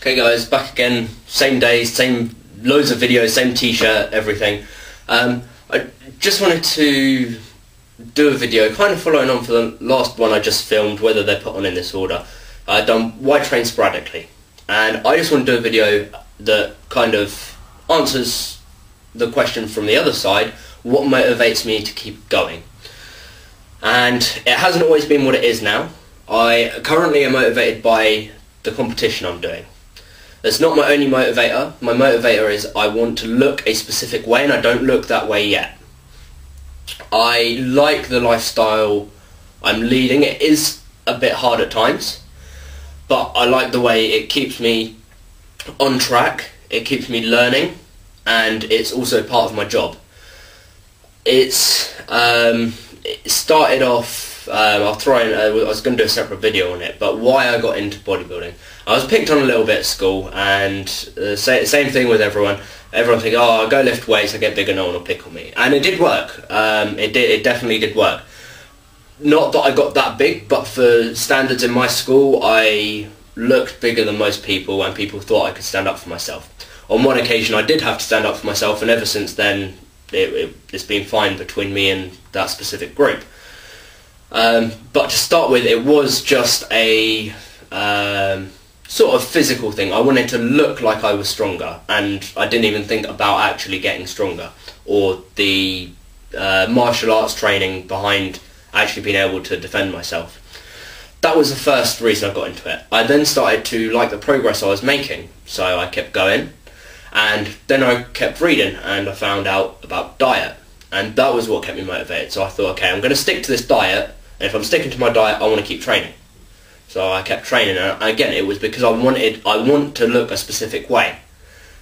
Okay guys, back again, same day, same loads of videos, same t-shirt, everything. I just wanted to do a video kind of following on for the last one I just filmed, whether they're put on in this order. I've done why train sporadically, and I just want to do a video that kind of answers the question from the other side, what motivates me to keep going. And it hasn't always been what it is now. I currently am motivated by the competition I'm doing. That's not my only motivator. My motivator is I want to look a specific way, and I don't look that way yet. I like the lifestyle I'm leading. It is a bit hard at times, but I like the way it keeps me on track, it keeps me learning, and it's also part of my job. It started off, I was going to do a separate video on it, but why I got into bodybuilding. I was picked on a little bit at school, and same thing with everyone. Everyone thinks, oh, I go lift weights, I get bigger, no one will pick on me. And it did work. It definitely did work. Not that I got that big, but for standards in my school, I looked bigger than most people, and people thought I could stand up for myself. On one occasion, I did have to stand up for myself, and ever since then, it's been fine between me and that specific group. But to start with, it was just a sort of physical thing. I wanted to look like I was stronger, and I didn't even think about actually getting stronger, or the martial arts training behind actually being able to defend myself. That was the first reason I got into it. I then started to like the progress I was making, so I kept going, and then I kept reading, and I found out about diet, and that was what kept me motivated. So I thought, okay, I'm going to stick to this diet, and if I'm sticking to my diet, I want to keep training. So I kept training, and again, it was because I want to look a specific way,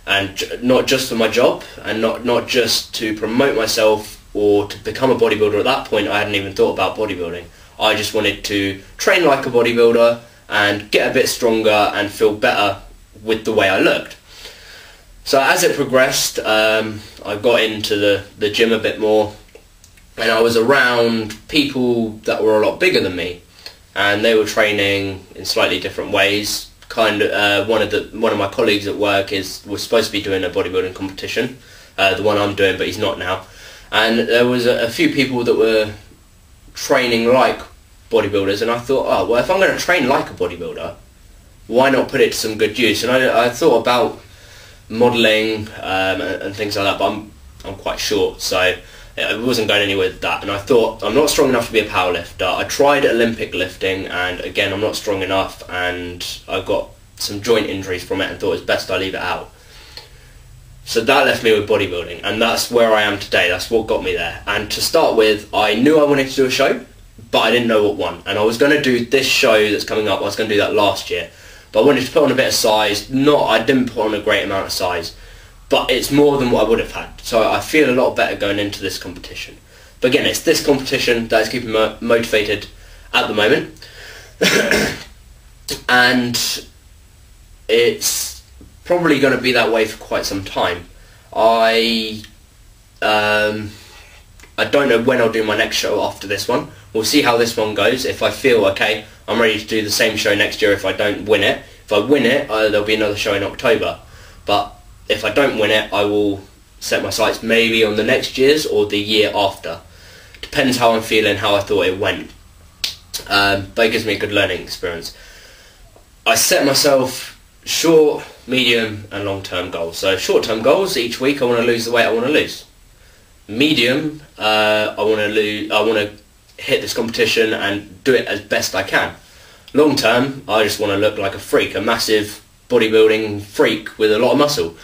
and not just for my job, and not just to promote myself or to become a bodybuilder. At that point, I hadn't even thought about bodybuilding. I just wanted to train like a bodybuilder and get a bit stronger and feel better with the way I looked. So as it progressed, I got into the gym a bit more, and I was around people that were a lot bigger than me, and they were training in slightly different ways. One of my colleagues at work was supposed to be doing a bodybuilding competition, the one I'm doing, but he's not now. And there was a few people that were training like bodybuilders, and I thought, oh well, if I'm going to train like a bodybuilder, why not put it to some good use? And I thought about modelling and things like that, but I'm quite short, so I wasn't going anywhere with that. And I thought, I'm not strong enough to be a powerlifter. I tried Olympic lifting, and again, I'm not strong enough, and I got some joint injuries from it, and thought it's best I leave it out. So that left me with bodybuilding, and that's where I am today. That's what got me there. And to start with, I knew I wanted to do a show, but I didn't know what one. And I was going to do this show that's coming up. I was going to do that last year, but I wanted to put on a bit of size. I didn't put on a great amount of size, but it's more than what I would have had. So I feel a lot better going into this competition. But again, it's this competition that is keeping me motivated at the moment. And it's probably going to be that way for quite some time. I don't know when I'll do my next show after this one. We'll see how this one goes. If I feel, okay, I'm ready to do the same show next year if I don't win it. If I win it, there'll be another show in October. But if I don't win it, I will set my sights maybe on the next year's or the year after. Depends how I'm feeling, how I thought it went. But it gives me a good learning experience. I set myself short, medium and long-term goals. So short-term goals, each week I want to lose the weight I want to lose. Medium, I want to hit this competition and do it as best I can. Long-term, I just want to look like a freak, a massive bodybuilding freak with a lot of muscle.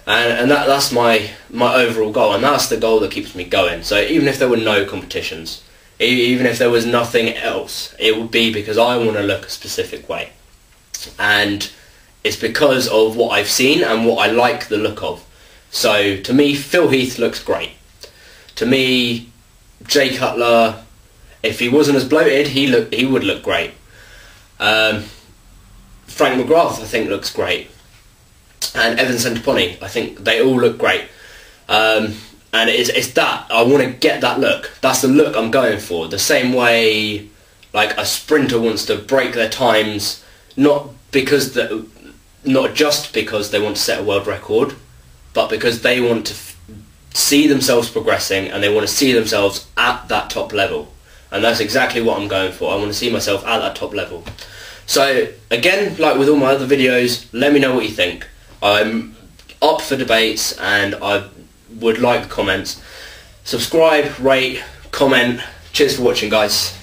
And that's my overall goal, and that's the goal that keeps me going. So even if there were no competitions, even if there was nothing else, it would be because I want to look a specific way. And it's because of what I've seen and what I like the look of. So to me, Phil Heath looks great. To me, Jay Cutler, if he wasn't as bloated, he would look great. Frank McGrath, I think, looks great. And Evan Centoponi, I think they all look great. And it's that, I want to get that look. That's the look I'm going for. The same way like a sprinter wants to break their times, not because not just because they want to set a world record, but because they want to see themselves progressing and they want to see themselves at that top level. And that's exactly what I'm going for. I want to see myself at that top level. So again, like with all my other videos, let me know what you think. I'm up for debates and I would like the comments. Subscribe, rate, comment. Cheers for watching, guys.